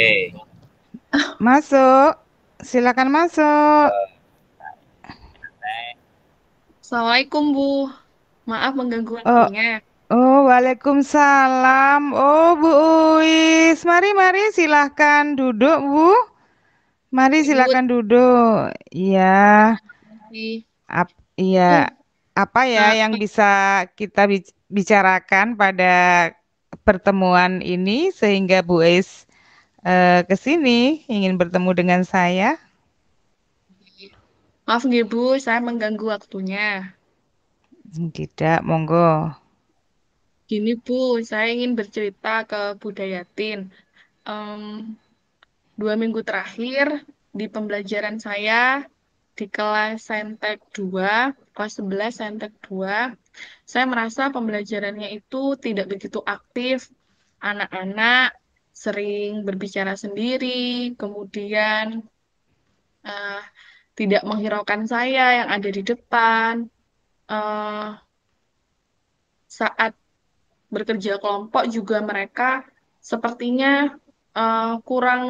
Oke. Masuk, silakan masuk. Assalamualaikum Bu, maaf mengganggu Oh, waktunya. oh, Waalaikumsalam. Oh, Bu Uis, mari silahkan duduk, Bu. Mari Ibu, silakan duduk. Iya, di iya. Bu, Apa ya eh, yang bisa kita bicarakan pada pertemuan ini sehingga Bu Uis ke sini ingin bertemu dengan saya? maaf nih Bu, saya mengganggu waktunya. Tidak, monggo. Gini Bu, saya ingin bercerita ke Bu Dayatin. Em, 2 minggu terakhir di pembelajaran saya di kelas Saintek 2, kelas 11 Saintek 2, saya merasa pembelajarannya itu tidak begitu aktif. Anak-anak sering berbicara sendiri, kemudian eh, tidak menghiraukan saya yang ada di depan. Eh, Saat bekerja kelompok juga mereka sepertinya kurang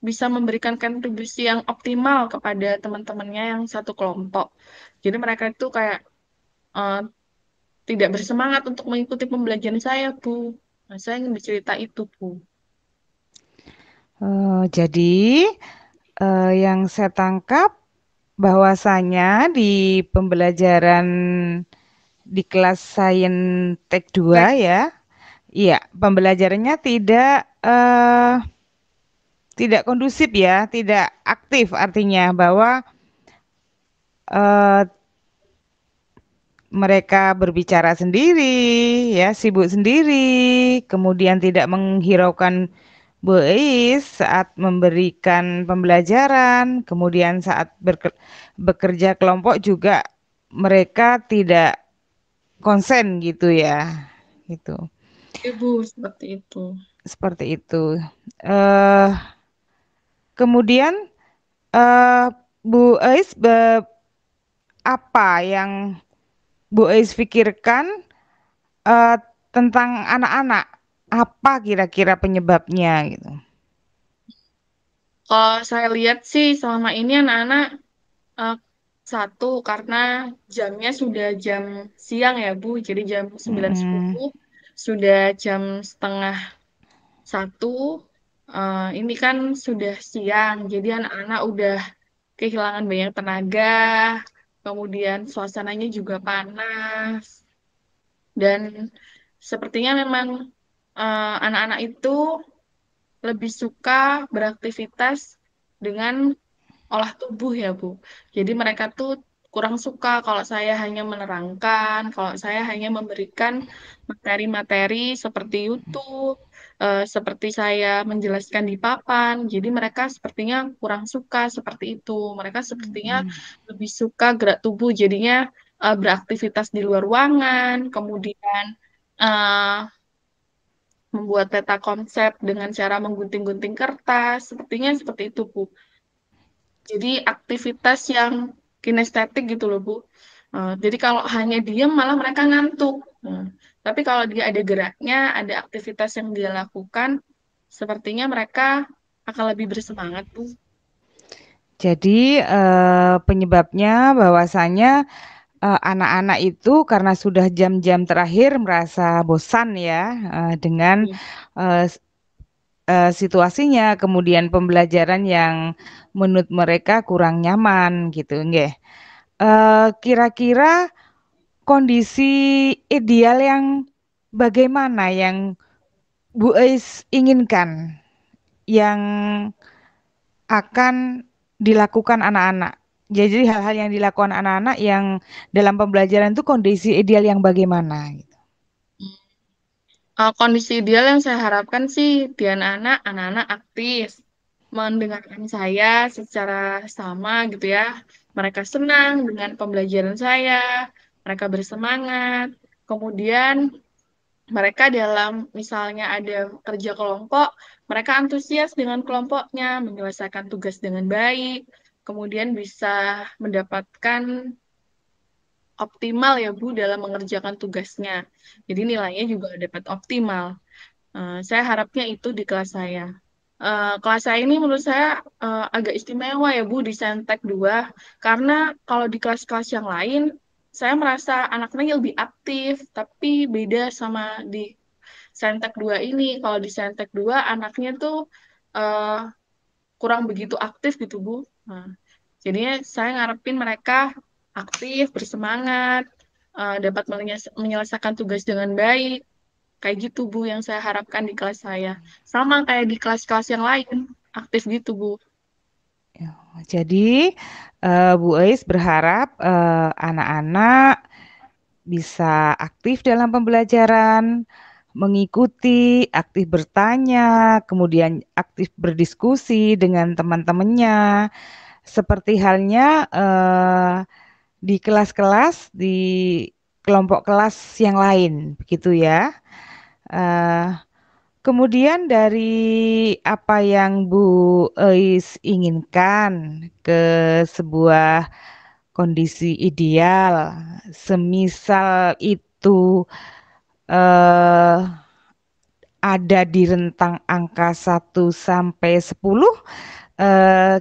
bisa memberikan kontribusi yang optimal kepada teman-temannya yang satu kelompok. Jadi mereka itu kayak eh, tidak bersemangat untuk mengikuti pembelajaran saya, Bu. Nah, saya ingin bercerita itu, Bu. Jadi yang saya tangkap bahwasanya di pembelajaran di kelas Sains Tek 2 Baik, ya, iya pembelajarannya tidak kondusif ya, tidak aktif artinya bahwa eh, mereka berbicara sendiri, ya sibuk sendiri, kemudian tidak menghiraukan Bu Eis saat memberikan pembelajaran, kemudian saat bekerja kelompok juga mereka tidak konsen gitu ya, gitu. Ibu, seperti itu. Seperti itu. eh Kemudian eh Bu Eis apa yang Bu Eis pikirkan eh, tentang anak-anak? Apa kira-kira penyebabnya gitu? Kalau saya lihat sih selama ini anak-anak eh, satu karena jamnya sudah jam siang ya Bu, jadi jam 9.10 Mm, sudah jam setengah satu. Ini kan sudah siang, jadi anak-anak udah kehilangan banyak tenaga, kemudian suasananya juga panas, dan sepertinya memang anak-anak itu lebih suka beraktivitas dengan olah tubuh ya Bu. Jadi mereka tuh kurang suka kalau saya hanya menerangkan, kalau saya hanya memberikan materi-materi seperti YouTube, seperti saya menjelaskan di papan. Jadi mereka sepertinya kurang suka seperti itu. Mereka sepertinya lebih suka gerak tubuh, jadinya beraktivitas di luar ruangan, kemudian eh, membuat peta konsep dengan cara menggunting-gunting kertas. Sepertinya seperti itu, Bu. Jadi aktivitas yang kinestetik gitu loh, Bu. Jadi kalau hanya diam malah mereka ngantuk. Tapi kalau dia ada geraknya, ada aktivitas yang dia lakukan, sepertinya mereka akan lebih bersemangat, Bu. Jadi penyebabnya bahwasanya anak-anak itu karena sudah jam-jam terakhir merasa bosan ya dengan Hmm. eh, situasinya, kemudian pembelajaran yang menurut mereka kurang nyaman gitu, nggih. Kira-kira kondisi ideal yang bagaimana yang Bu Ais inginkan yang akan dilakukan anak-anak. Jadi hal-hal yang dilakukan anak-anak yang dalam pembelajaran itu kondisi ideal yang bagaimana gitu. Kondisi ideal yang saya harapkan sih di anak-anak aktif, mendengarkan saya secara sama gitu ya. Mereka senang dengan pembelajaran saya, mereka bersemangat. Kemudian mereka dalam misalnya ada kerja kelompok, mereka antusias dengan kelompoknya, menyelesaikan tugas dengan baik, kemudian bisa mendapatkan optimal ya Bu dalam mengerjakan tugasnya. Jadi nilainya juga dapat optimal. Saya harapnya itu di kelas saya. Kelas saya ini menurut saya agak istimewa ya Bu di Saintek 2 karena kalau di kelas-kelas yang lain saya merasa anak-anaknya lebih aktif tapi beda sama di Saintek 2 ini. Kalau di Saintek 2 anaknya tuh eh, kurang begitu aktif gitu Bu. Nah, jadinya saya ngarepin mereka aktif, bersemangat, dapat menyelesaikan tugas dengan baik. Kayak gitu, Bu, yang saya harapkan di kelas saya. Sama kayak di kelas-kelas yang lain, aktif gitu, Bu. Jadi, Bu Ais berharap anak-anak bisa aktif dalam pembelajaran, mengikuti, aktif bertanya, kemudian aktif berdiskusi dengan teman-temannya, seperti halnya di kelas-kelas, di kelompok kelas yang lain, begitu ya. Eh, Kemudian dari apa yang Bu Eis inginkan ke sebuah kondisi ideal, semisal itu eh, ada di rentang angka 1 sampai 10,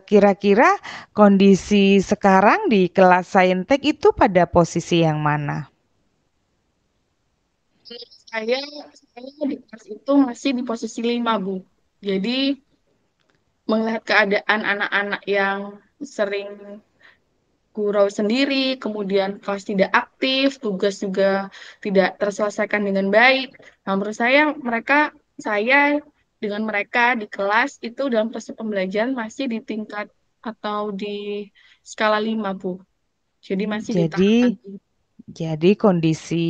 kira-kira kondisi sekarang di kelas Saintek itu pada posisi yang mana? Saya, saya di kelas itu masih di posisi 5, Bu. Jadi, melihat keadaan anak-anak yang sering gurau sendiri, kemudian kelas tidak aktif, tugas juga tidak terselesaikan dengan baik. Nah, menurut saya, saya dengan mereka di kelas itu dalam proses pembelajaran masih di tingkat atau di skala 5, Bu. Jadi masih ditahan. Jadi, jadi kondisi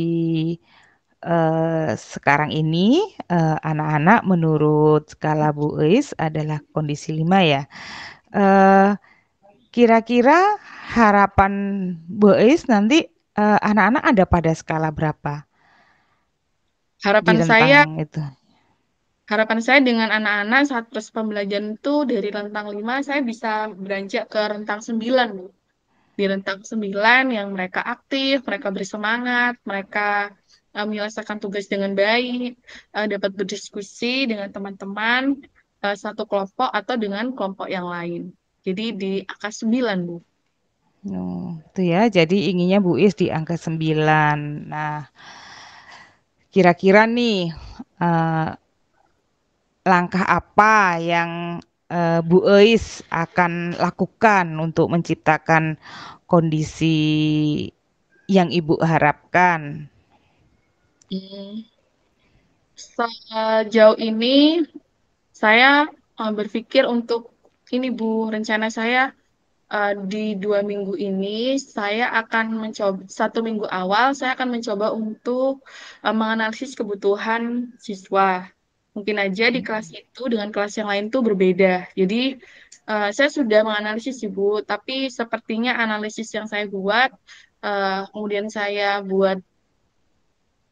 sekarang ini anak-anak menurut skala Bu Eis adalah kondisi 5 ya. Eh, Kira-kira harapan Bu Eis nanti anak-anak ada pada skala berapa di Harapan rentang saya, itu? harapan saya dengan anak-anak saat proses pembelajaran itu dari rentang 5 saya bisa beranjak ke rentang 9, Bu. Di rentang 9 yang mereka aktif, mereka bersemangat, mereka menyelesaikan tugas dengan baik, dapat berdiskusi dengan teman-teman satu kelompok atau dengan kelompok yang lain. Jadi di angka 9, Bu. Oh, itu ya. Jadi inginnya Bu Eis di angka 9. Nah, kira-kira nih eh, langkah apa yang Bu Eis akan lakukan untuk menciptakan kondisi yang Ibu harapkan? Hmm, Sejauh ini saya berpikir untuk ini Bu, rencana saya di 2 minggu ini saya akan mencoba 1 minggu awal saya akan mencoba untuk menganalisis kebutuhan siswa. Mungkin aja di kelas itu dengan kelas yang lain tuh berbeda. Jadi saya sudah menganalisis sih Bu, tapi sepertinya analisis yang saya buat kemudian saya buat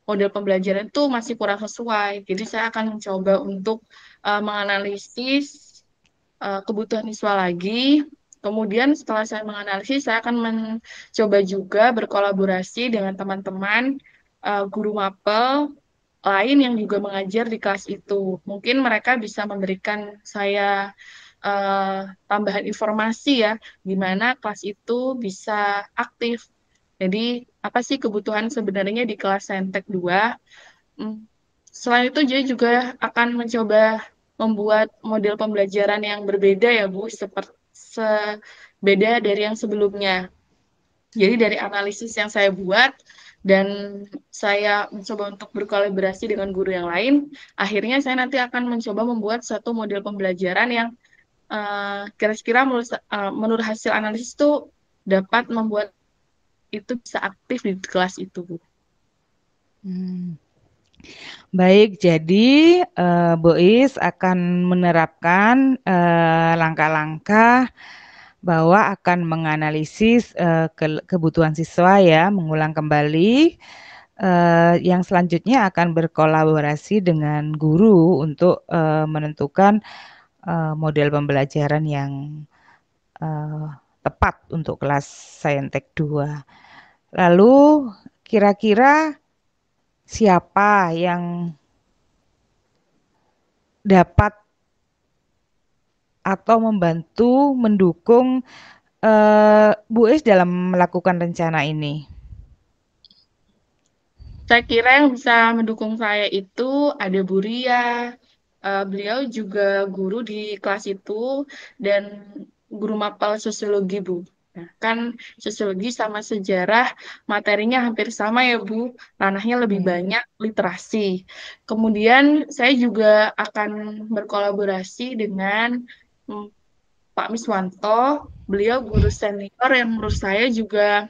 model pembelajaran itu masih kurang sesuai. Jadi saya akan mencoba untuk menganalisis kebutuhan siswa lagi. Kemudian setelah saya menganalisis, saya akan mencoba juga berkolaborasi dengan teman-teman guru mapel lain yang juga mengajar di kelas itu. Mungkin mereka bisa memberikan saya tambahan informasi ya, di mana kelas itu bisa aktif. Jadi, apa sih kebutuhan sebenarnya di kelas Saintek 2? Hmm. Selain itu, dia juga akan mencoba membuat model pembelajaran yang berbeda ya, Bu, beda dari yang sebelumnya. Jadi dari analisis yang saya buat dan saya mencoba untuk berkolaborasi dengan guru yang lain, akhirnya saya nanti akan mencoba membuat satu model pembelajaran yang kira-kira menurut hasil analisis itu dapat membuat itu bisa aktif di kelas itu, Bu. Hmm. Baik, jadi Bois akan menerapkan langkah-langkah bahwa akan menganalisis kebutuhan siswa ya, mengulang kembali. Yang selanjutnya akan berkolaborasi dengan guru untuk menentukan model pembelajaran yang eh, tepat untuk kelas Saintek 2. Lalu kira-kira siapa yang dapat atau membantu mendukung Bu Is dalam melakukan rencana ini? Saya kira yang bisa mendukung saya itu ada Bu Ria. Beliau juga guru di kelas itu dan guru mapel sosiologi, Bu. Nah, kan sosiologi sama sejarah materinya hampir sama ya, Bu. Ranahnya lebih Ya. banyak literasi. Kemudian saya juga akan berkolaborasi dengan mm, Pak Miswanto. Beliau guru senior yang menurut saya juga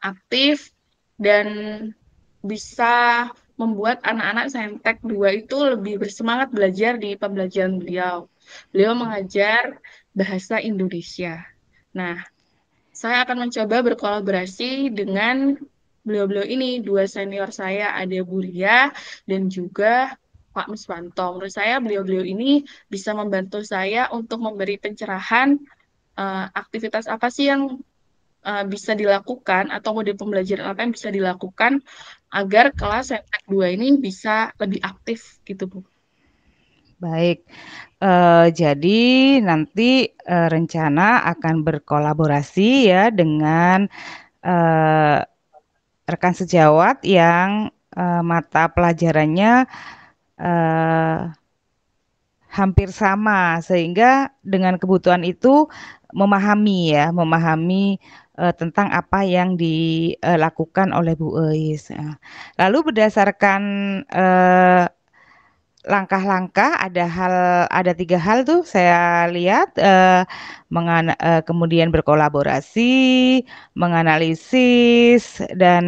aktif dan bisa membuat anak-anak Saintek 2 itu lebih bersemangat belajar di pembelajaran beliau. Beliau mengajar bahasa Indonesia. Nah, saya akan mencoba berkolaborasi dengan beliau-beliau ini, dua senior saya, ada Buria dan juga Pak Miswanto. Menurut saya beliau-beliau ini bisa membantu saya untuk memberi pencerahan aktivitas apa sih yang bisa dilakukan atau model pembelajaran apa yang bisa dilakukan agar kelas Saintek 2 ini bisa lebih aktif gitu, Bu. Baik, jadi nanti rencana akan berkolaborasi ya dengan eh, rekan sejawat yang mata pelajarannya eh, hampir sama, sehingga dengan kebutuhan itu memahami tentang apa yang dilakukan oleh Bu Eis. Nah, lalu berdasarkan eh, langkah-langkah ada 3 hal tuh saya lihat kemudian berkolaborasi, menganalisis dan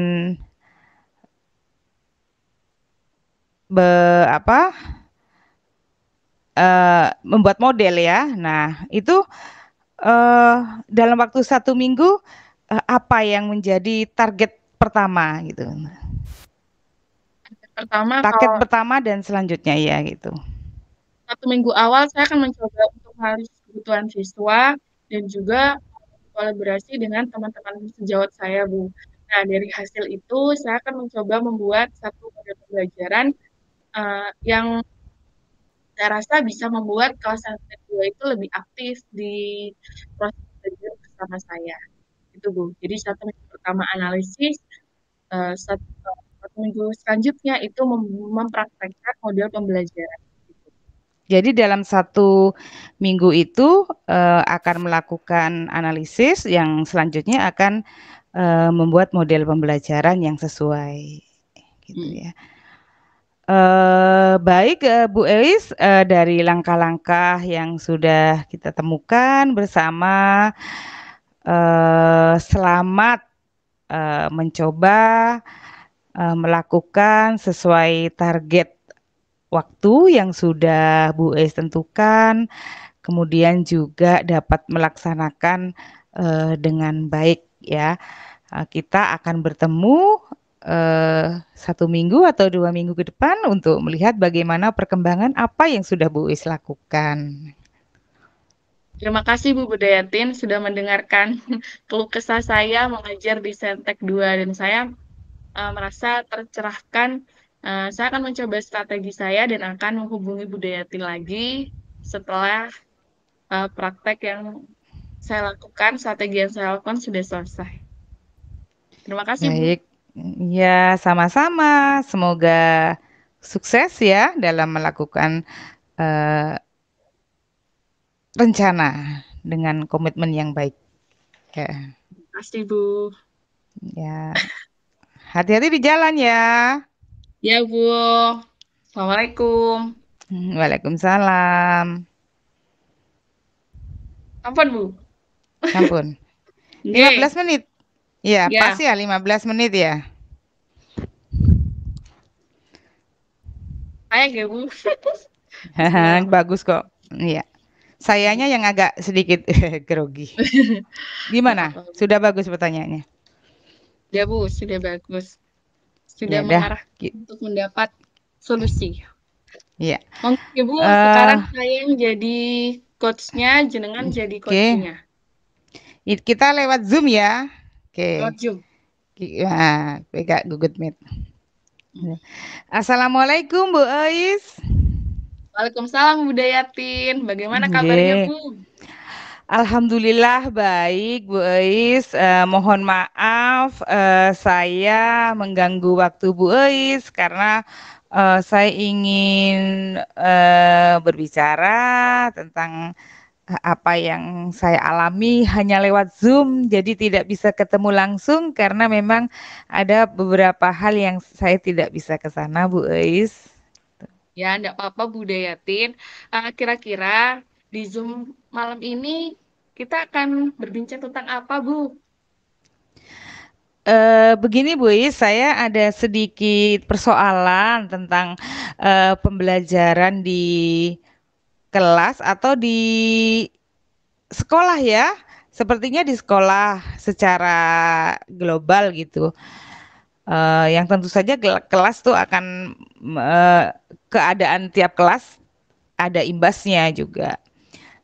be, apa membuat model ya. Nah itu eh, dalam waktu 1 minggu apa yang menjadi target pertama gitu, Pertama, target kalau pertama dan selanjutnya ya gitu. 1 minggu awal saya akan mencoba untuk menganalisis kebutuhan siswa dan juga kolaborasi dengan teman-teman sejawat saya, Bu. Nah, dari hasil itu saya akan mencoba membuat satu model pembelajaran yang saya rasa bisa membuat kelas Saintek 2 itu lebih aktif di proses belajar bersama saya. Itu, Bu. Jadi 1 minggu pertama analisis, eh, satu, 1 minggu selanjutnya itu mempraktekkan model pembelajaran. Jadi dalam 1 minggu itu akan melakukan analisis, yang selanjutnya akan membuat model pembelajaran yang sesuai, gitu Hmm. ya. Baik, Bu Elis, dari langkah-langkah yang sudah kita temukan bersama, selamat mencoba melakukan sesuai target waktu yang sudah Bu Elis tentukan, kemudian juga dapat melaksanakan dengan baik ya. Kita akan bertemu 1 minggu atau 2 minggu ke depan untuk melihat bagaimana perkembangan apa yang sudah Bu Is lakukan. Terima kasih Bu Budayatin sudah mendengarkan keluh kesah saya mengajar di Saintek 2 dan saya merasa tercerahkan. Saya akan mencoba strategi saya dan akan menghubungi Budayatin lagi setelah praktek yang saya lakukan, strategi yang saya lakukan sudah selesai. Terima kasih Bu. Baik, ya sama-sama. Semoga sukses ya dalam melakukan eh, rencana dengan komitmen yang baik. Ya, Terima kasih Bu. ya. Hati-hati di jalan ya. Ya Bu. Assalamualaikum. Waalaikumsalam. Ampun Bu. Ampun. lima Oke. belas menit. Ya, pas Ya, ya 15 menit ya. saya ya Bu. Bismillahirrahmanirrahim. Bagus kok. Iya. Sayanya yang agak sedikit grogi. Nggak Gimana? apa-apa. Sudah bagus pertanyaannya? Ya Bu, sudah bagus. Sudah Ya udah. mengarah untuk mendapat solusi. Iya. Mungkin Ibu Eh, sekarang saya yang jadi coachnya, jenengan jadi oke. coachnya. Kita lewat Zoom ya. Oke. Lewat Zoom. Nah, Google Meet. Assalamualaikum Bu Ais. Waalaikumsalam Budayatin. Bagaimana kabarnya, Nggih. Bu? Alhamdulillah baik Bu Eis. Mohon maaf saya mengganggu waktu Bu Eis karena saya ingin berbicara tentang apa yang saya alami hanya lewat Zoom, jadi tidak bisa ketemu langsung karena memang ada beberapa hal yang saya tidak bisa ke sana Bu Eis. Ya, enggak apa-apa Budayatin. Kira-kira di Zoom malam ini kita akan berbincang tentang apa, Bu? Begini Bu Is, saya ada sedikit persoalan tentang pembelajaran di kelas atau di sekolah ya. Sepertinya di sekolah secara global gitu. Yang tentu saja kelas tuh akan keadaan tiap kelas ada imbasnya juga.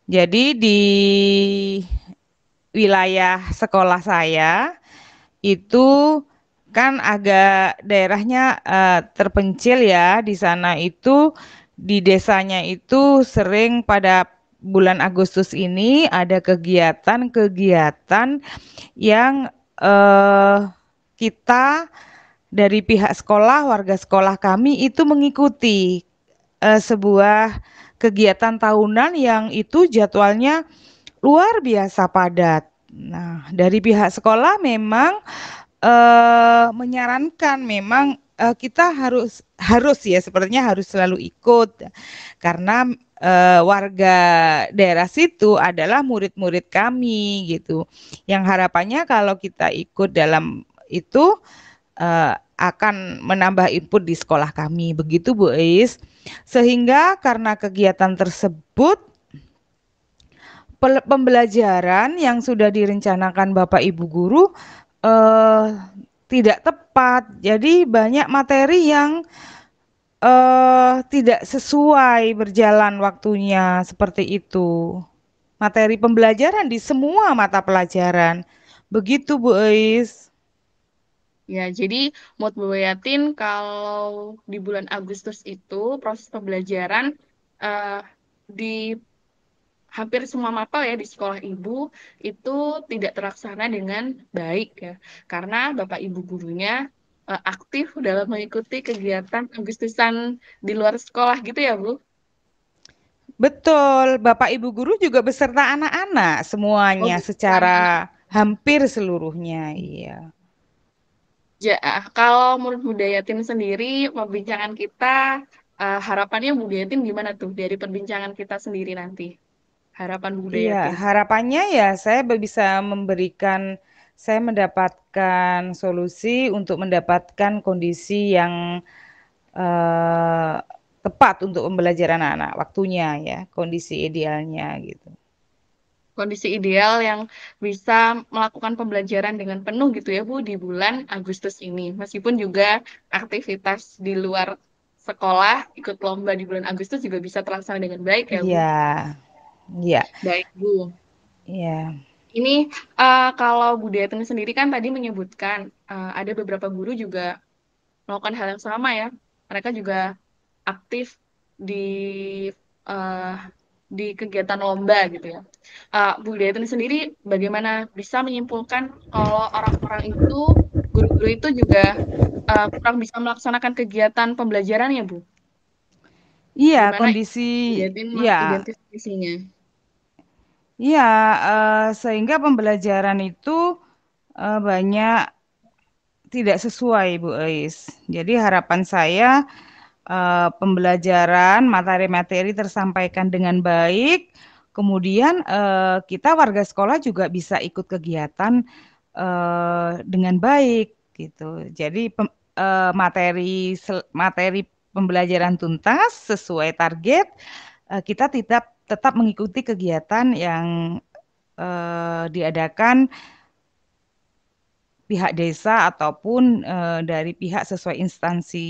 Jadi di wilayah sekolah saya itu kan agak daerahnya terpencil ya. Di sana itu di desanya itu sering pada bulan Agustus ini ada kegiatan-kegiatan yang eh, kita dari pihak sekolah, warga sekolah kami itu mengikuti sebuah kegiatan tahunan yang itu jadwalnya luar biasa padat. Nah, dari pihak sekolah memang menyarankan memang kita harus harus ya sepertinya harus selalu ikut karena warga daerah situ adalah murid-murid kami gitu. Yang harapannya kalau kita ikut dalam itu akan menambah input di sekolah kami. Begitu Bu Is. Sehingga karena kegiatan tersebut pembelajaran yang sudah direncanakan Bapak Ibu guru eh, tidak tepat. Jadi banyak materi yang tidak sesuai berjalan waktunya seperti itu. Materi pembelajaran di semua mata pelajaran. Begitu Bu Eis. Ya, jadi menurut Budayatin kalau di bulan Agustus itu proses pembelajaran eh, di hampir semua mata ya di sekolah ibu itu tidak terlaksana dengan baik ya karena bapak ibu gurunya aktif dalam mengikuti kegiatan Agustusan di luar sekolah gitu ya Bu. Betul, Bapak Ibu guru juga beserta anak-anak Oh semuanya betul anak-anak. secara hampir seluruhnya, iya. Kalau menurut Budayatin sendiri perbincangan kita harapannya Budayatin gimana tuh dari perbincangan kita sendiri nanti harapan Iya, Budayatin. harapannya ya saya bisa memberikan, saya mendapatkan solusi untuk mendapatkan kondisi yang eh, tepat untuk pembelajaran anak-anak, waktunya ya, kondisi idealnya gitu. Kondisi ideal yang bisa melakukan pembelajaran dengan penuh gitu ya Bu di bulan Agustus ini. Meskipun juga aktivitas di luar sekolah ikut lomba di bulan Agustus juga bisa terlaksana dengan baik ya Bu. Iya, iya, Baik Bu. iya, Ini kalau Bu Dayatun sendiri kan tadi menyebutkan ada beberapa guru juga melakukan hal yang sama ya. Mereka juga aktif di eh, di kegiatan lomba gitu ya. Bu Dayatun sendiri bagaimana bisa menyimpulkan kalau orang-orang itu, guru-guru itu juga kurang bisa melaksanakan kegiatan pembelajaran ya, Bu? iya Gimana kondisi, Bu Dayatun iya, mengidentifikasinya? iya sehingga pembelajaran itu banyak tidak sesuai Bu Ais. Jadi harapan saya pembelajaran materi-materi tersampaikan dengan baik. Kemudian kita warga sekolah juga bisa ikut kegiatan dengan baik gitu. Jadi materi pembelajaran tuntas sesuai target. Kita tetap mengikuti kegiatan yang diadakan pihak desa ataupun dari pihak sesuai instansi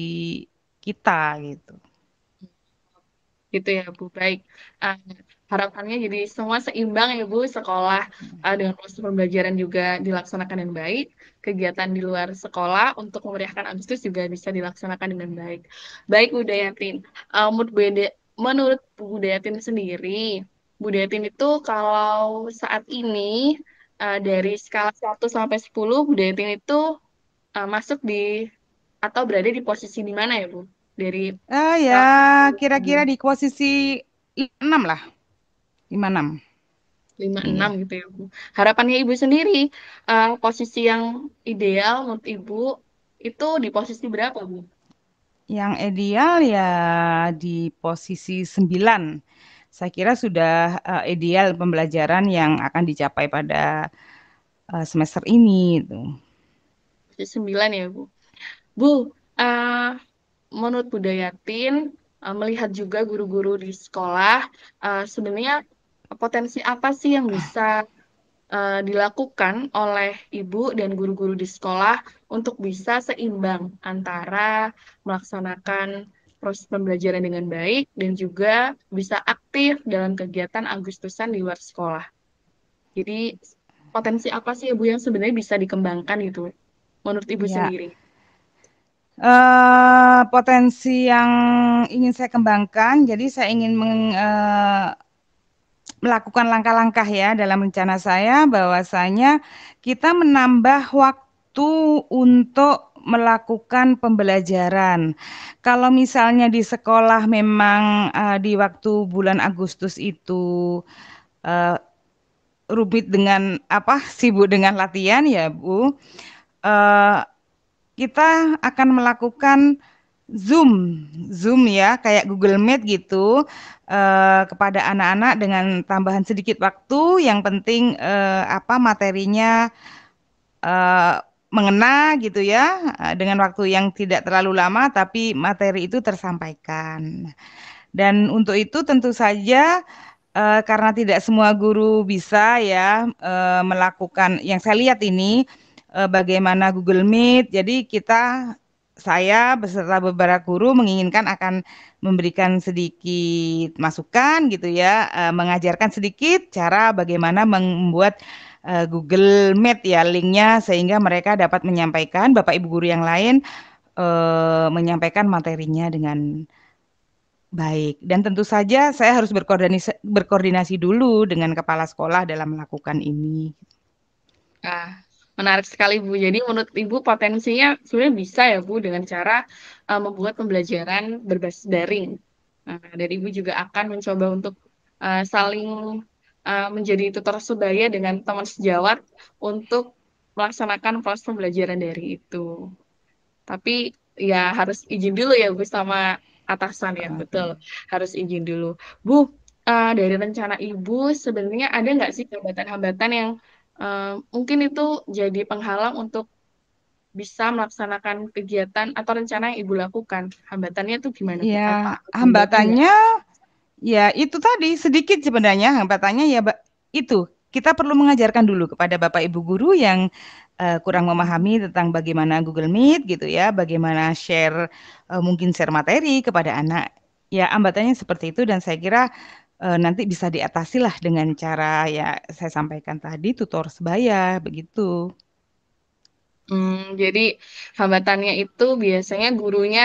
kita gitu. Gitu ya Bu, baik. Eh, Harapannya jadi semua seimbang ya Bu, sekolah dengan proses pembelajaran juga dilaksanakan dengan baik, kegiatan di luar sekolah untuk memeriahkan Agustus juga bisa dilaksanakan dengan baik. Baik Bu Dayatin, menurut menurut Budayatin sendiri, Budayatin itu kalau saat ini dari skala 1 sampai 10, Budayatin itu masuk di atau berada di posisi di mana ya, Bu? Dari Ya skala 10 kira-kira di posisi 6 lah, 56. 5, 6 Iya. gitu ya, Bu. Harapannya Ibu sendiri, posisi yang ideal menurut Ibu itu di posisi berapa, Bu? Yang ideal ya di posisi 9. Saya kira sudah ideal pembelajaran yang akan dicapai pada semester ini itu. Posisi 9 ya, Bu. Bu, eh, menurut Budayatin, melihat juga guru-guru di sekolah, sebenarnya potensi apa sih yang bisa dilakukan oleh ibu dan guru-guru di sekolah untuk bisa seimbang antara melaksanakan proses pembelajaran dengan baik dan juga bisa aktif dalam kegiatan Agustusan di luar sekolah. Jadi potensi apa sih ibu yang sebenarnya bisa dikembangkan gitu menurut ibu Ya, sendiri? potensi yang ingin saya kembangkan, jadi saya ingin melakukan langkah-langkah ya dalam rencana saya bahwasanya kita menambah waktu untuk melakukan pembelajaran. Kalau misalnya di sekolah memang di waktu bulan Agustus itu eh, rumit dengan apa sibuk dengan latihan ya Bu, eh, kita akan melakukan Zoom, Zoom ya, kayak Google Meet gitu, kepada anak-anak dengan tambahan sedikit waktu. Yang penting apa materinya eh, mengena gitu ya, dengan waktu yang tidak terlalu lama, tapi materi itu tersampaikan. Dan untuk itu tentu saja karena tidak semua guru bisa ya melakukan yang saya lihat ini bagaimana Google Meet. Jadi saya beserta beberapa guru menginginkan akan memberikan sedikit masukan gitu ya, mengajarkan sedikit cara bagaimana membuat Google Meet ya linknya sehingga mereka dapat menyampaikan Bapak Ibu guru yang lain menyampaikan materinya dengan baik, dan tentu saja saya harus berkoordinasi dulu dengan kepala sekolah dalam melakukan ini. Ah, menarik sekali Bu. Jadi menurut Ibu potensinya sebenarnya bisa ya Bu dengan cara membuat pembelajaran berbasis daring. Nah, dan Ibu juga akan mencoba untuk saling menjadi tutor sebaya dengan teman sejawat untuk melaksanakan proses pembelajaran dari itu. Tapi ya harus izin dulu ya Bu sama atasan ya, betul. Oke. Harus izin dulu. Bu, dari rencana Ibu sebenarnya ada nggak sih hambatan-hambatan yang mungkin itu jadi penghalang untuk bisa melaksanakan kegiatan atau rencana yang Ibu lakukan? Hambatannya tuh gimana Bu? Ya, Apa dijabarin nggak? hambatannya ya itu tadi sedikit sebenarnya hambatannya ya itu kita perlu mengajarkan dulu kepada Bapak Ibu guru yang kurang memahami tentang bagaimana Google Meet gitu ya, bagaimana mungkin share materi kepada anak. Ya, hambatannya seperti itu dan saya kira nanti bisa diatasi lah dengan cara ya saya sampaikan tadi tutor sebaya begitu. Jadi hambatannya itu biasanya gurunya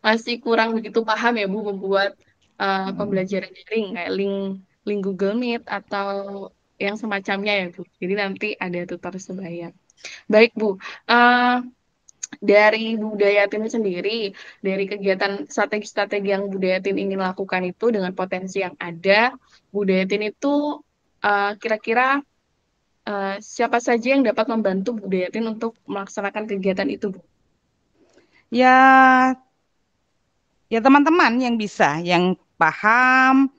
masih kurang begitu paham ya Bu membuat pembelajaran daring kayak link link Google Meet atau yang semacamnya ya Bu. Jadi nanti ada tutor sebaya. Baik Bu, Eh, dari Budayatin sendiri, dari kegiatan strategi-strategi yang Budayatin ingin lakukan itu dengan potensi yang ada, Budayatin itu kira-kira siapa saja yang dapat membantu Budayatin untuk melaksanakan kegiatan itu, Bu? Ya, ya teman-teman yang bisa, yang paham.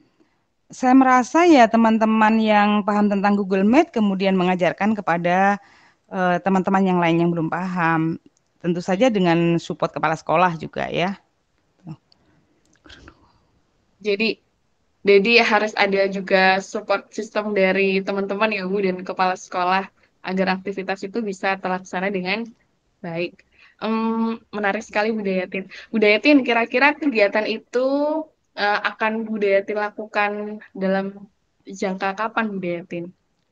Saya merasa ya teman-teman yang paham tentang Google Meet kemudian mengajarkan kepada teman-teman yang lain yang belum paham. Tentu saja dengan support kepala sekolah juga ya. Jadi, harus ada juga support system dari teman-teman ya, Bu, dan kepala sekolah agar aktivitas itu bisa terlaksana dengan baik. Menarik sekali Budayatin. Budayatin, kira-kira kegiatan itu akan Budayatin lakukan dalam jangka kapan Budayatin?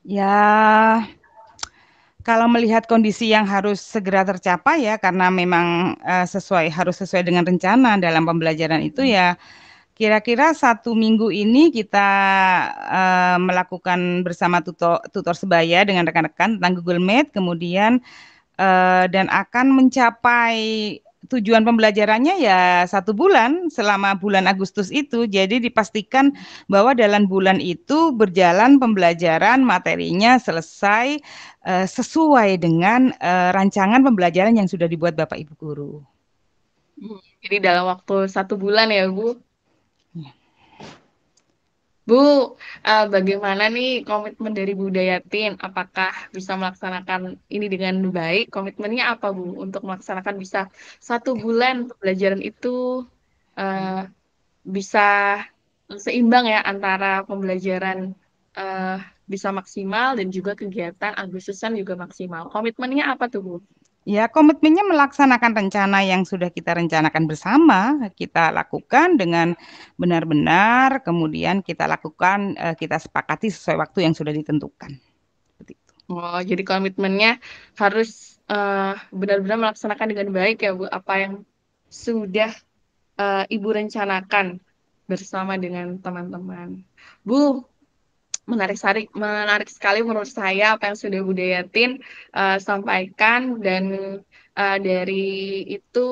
Ya, kalau melihat kondisi yang harus segera tercapai ya karena memang harus sesuai dengan rencana dalam pembelajaran itu ya Kira-kira 1 minggu ini kita melakukan bersama tutor, tutor sebaya dengan rekan-rekan tentang Google Meet, kemudian dan akan mencapai tujuan pembelajarannya ya 1 bulan selama bulan Agustus itu. Jadi dipastikan bahwa dalam bulan itu berjalan pembelajaran materinya selesai sesuai dengan rancangan pembelajaran yang sudah dibuat Bapak Ibu guru. Jadi dalam waktu 1 bulan ya, Bu. Bu, bagaimana nih komitmen dari Budayatin? Apakah bisa melaksanakan ini dengan baik? Komitmennya apa, Bu, untuk melaksanakan bisa 1 bulan pembelajaran itu eh, bisa seimbang ya antara pembelajaran eh, bisa maksimal dan juga kegiatan Agustusan juga maksimal. Komitmennya apa tuh, Bu? Ya, komitmennya melaksanakan rencana yang sudah kita rencanakan bersama, kita lakukan dengan benar-benar, kemudian kita lakukan, kita sepakati sesuai waktu yang sudah ditentukan. Seperti itu. Oh, jadi komitmennya harus eh, benar-benar melaksanakan dengan baik ya, Bu, apa yang sudah Ibu rencanakan bersama dengan teman-teman. Bu, menarik sekali menurut saya apa yang sudah Budayatin sampaikan dan dari itu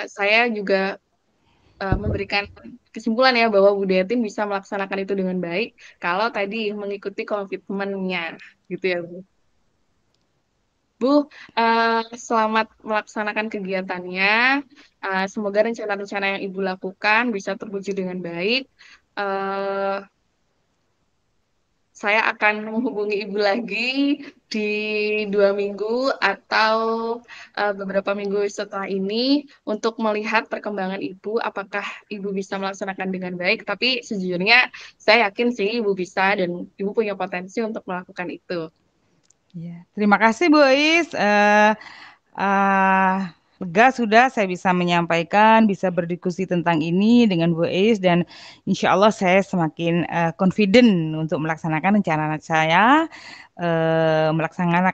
saya juga memberikan kesimpulan ya bahwa Budayatin bisa melaksanakan itu dengan baik kalau tadi mengikuti komitmennya gitu ya Bu. Bu, selamat melaksanakan kegiatannya. Semoga rencana-rencana yang Ibu lakukan bisa terwujud dengan baik. Eh, saya akan menghubungi Ibu lagi di 2 minggu atau beberapa minggu setelah ini untuk melihat perkembangan Ibu, apakah Ibu bisa melaksanakan dengan baik. Tapi sejujurnya saya yakin sih Ibu bisa dan Ibu punya potensi untuk melakukan itu. Ya, terima kasih Bu Is. Lega sudah saya bisa menyampaikan, bisa berdiskusi tentang ini dengan Bu Is dan insya Allah saya semakin confident untuk melaksanakan rencana saya,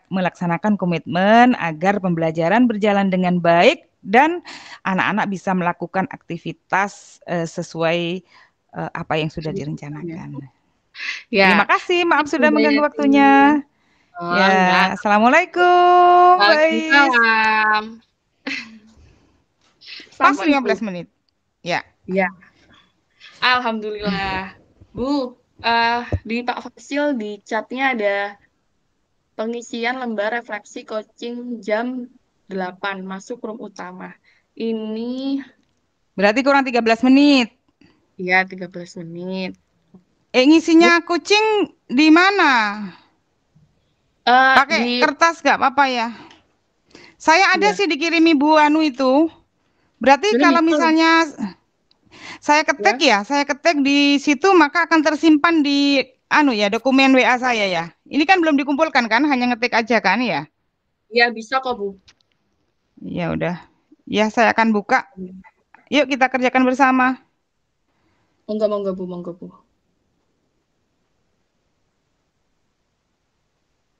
melaksanakan komitmen agar pembelajaran berjalan dengan baik dan anak-anak bisa melakukan aktivitas sesuai apa yang sudah direncanakan. Terima Ya, kasih, maaf sudah mengganggu Budayatin. waktunya. Oh, Ya, enggak. Assalamualaikum, Bais. Waalaikumsalam. Pas Sampun, 15 Bu. menit. Ya. Ya, Alhamdulillah. Bu, di Pak Fasil di chatnya ada pengisian lembar refleksi coaching jam 8 masuk room utama. Ini Berarti kurang 13 menit. ya 13 menit. Ngisinya Bu, kucing di mana? Pakai di kertas gak apa-apa ya? Saya ada ya, sih dikirim Ibu Anu itu. Berarti ini kalau bisa loh, misalnya ya. saya ketik di situ maka akan tersimpan di anu ya, dokumen WA saya ya. Ini kan belum dikumpulkan kan, hanya ngetik aja kan ya. Ya bisa kok, Bu. Ya udah. Ya, saya akan buka. Yuk kita kerjakan bersama. Monggo, monggo, Bu, monggo, Bu.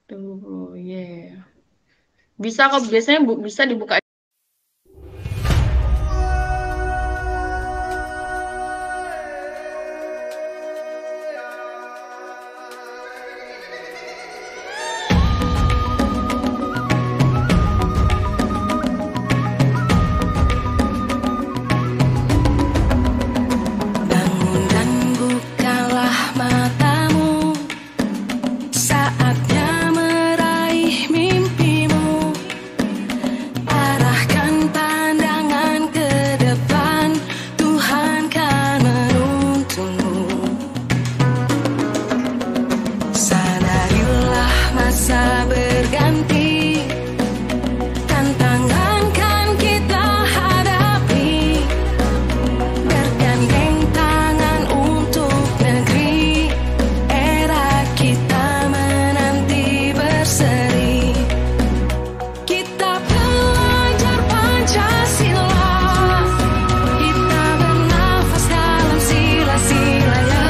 Tuh, yeah. Bisa kok biasanya Bu, bisa dibuka